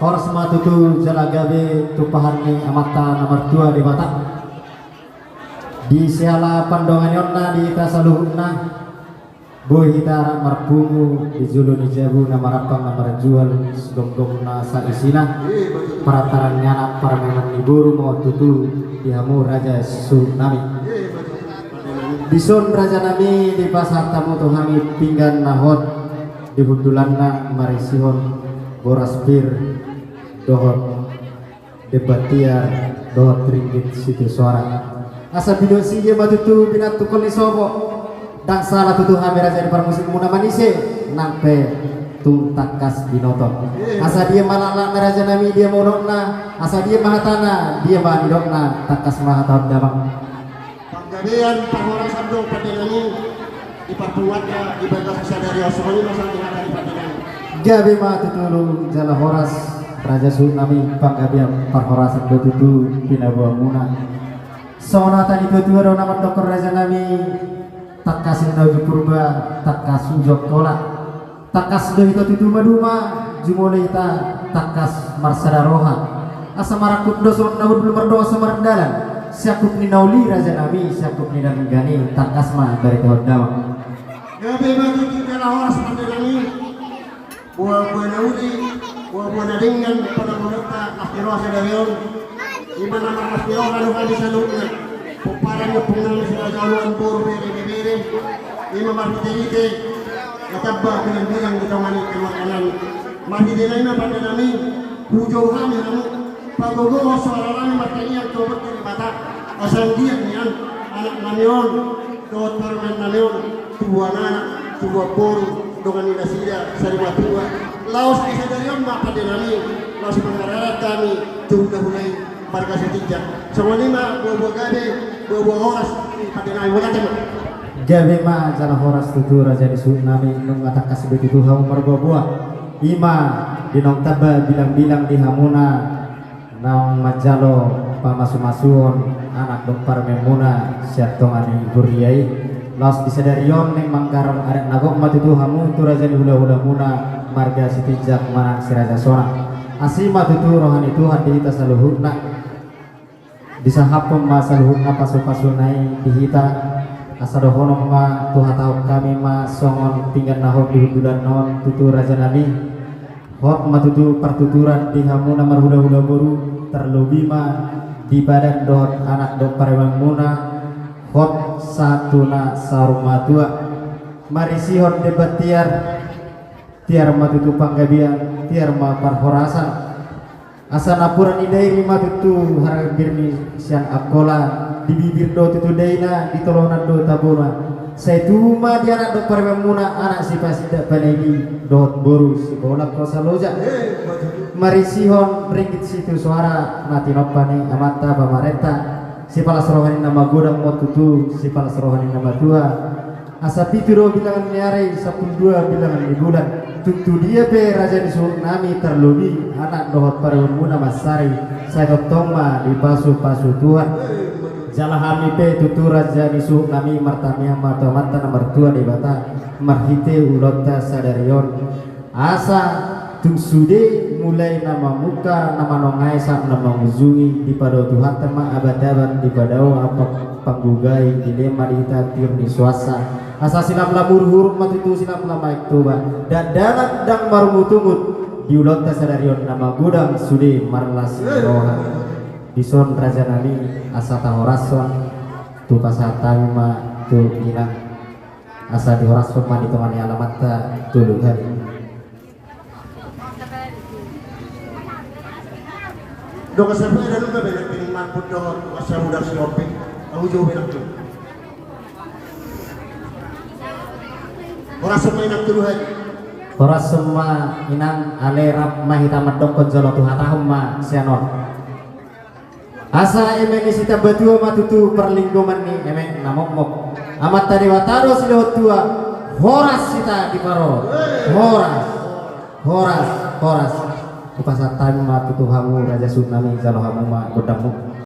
horas matutu jalagabe tupahani amata nomor 2 di Batak di siala pandongan yonna di tasaluhna boy hitara marpungu di julu di jabu nama rapang nama jual gonggong sa isina parataran nyana para memang iburu mau tutu dihamu raja tsunami bison raja nami di pasar tamu tuhami pinggan nahot di hudulanna marisihon boras pir dohot debatiar dohot ringgit situ suara asa video sige matutu binatu koni sobo dan salah tutu hami raja di parmusik muna manise nampe tuntakas binoton asa dia malala raja nami dia monokna asa dia mahatana dia manidokna takas mahatahod damang panggabean pangora sabdo padenani ipapuatnya ibadah sadari osoni masa dari padenani gabe matutulung jala horas raja tsunami panggabean parhoras sabdo tutu pinabuang muna sonatan itu tuh nama dokter raja nami takas inau purba takas sujok kolak takas do itu tutu maduma jumole ita takas marsada roha asa marakut doso nahud belum berdoa marendalan siakup ni nauli raja nami siakup ni dan gani takas mah dari tahun dama gabe matu kita horas padenani buah nauli buah nadingan pada monota akhirah sadarion imana makasiro kalau kali salutna puparan ng pungal sila jaluan puro bere ima mariterite natabba bilang kita manit kemakanan mariterite na pada nami pujo kami namu pagogo suara kami matanya yang coba dari bata asal dia nian anak namion dot permen namion tua anak tua puro dengan inasida sarima tua laos isadarion pada nami laos mengararat kami tunda hulai marga setijak semua lima buah gabe buah horas pada naik bola tema gabe ma jala horas tutu raja di tsunami nung atakas begitu hamu marbuah ima dinong taba bilang-bilang di hamuna naong majalo pamasumasuon anak dokter memuna siatongani huriyai los disadarion neng mangkaram arek nagok matutu hamu tu raja di hula-hula muna marga setijak manang si raja sona asima tutu rohani Tuhan di tasaluhuna disahapun ma saluhuna pasu-pasu nai dihita asadohono ma tuha tahu kami ma songon pinggan nahon di hudulan non tutu raja nami hot ma tutu pertuturan di hamuna marhuda-huda boru terlobi ma di badan dot anak dok parewang muna hot satuna saruma tua marisihon debat tiar ma tutu panggabian tiar ma parhorasan asa napuran idai lima tutu haragir ni siang akola di bibir do tutu daina di tolonan do tabuna saya tuma di anak do paremuna anak si pasida panegi dot boru si bola kosa loja marisihon ringgit situ suara nati nopani amata pamarenta si palas rohani nama godang mo tutu si palas rohani nama tua asa pituro bilangan nyare 12 bilangan di bulan tutu dia pe raja di tsunami terlobi anak dohot paremuna masari saya ketoma di pasu-pasu Tuhan jalahami pe tutu raja di tsunami martamia mata nomor 2 di bata marhite ulota sadarion asa tung sude mulai nama muka nama nongai sak nama muzungi di pada Tuhan tema abad-abad di padao apa panggugai di lema di tir di suasa asa sinap lamur huruf matutu sinap lama iktuba dan dalam dang marumutumut di ulota sadarion nama gudang sude marlas roha dison raja nami asa tahorason tu pasatang ma tu inang asa dihorason ma ditemani alamatnya tuluh hari do kasabay dan uga benak piningman pud do asa udah siopik aku jauh benak tu ora semua inak tuluhan ora semua inang alerap mahita medok konjolo tuha tahum ma sianon asa emeni sita batua matutu perlinggoman ni emek namok-mok amat tadi wataro silihot tua horas sita di paro horas kupasatan matutu hamu raja tsunami jalo hamu ma godammu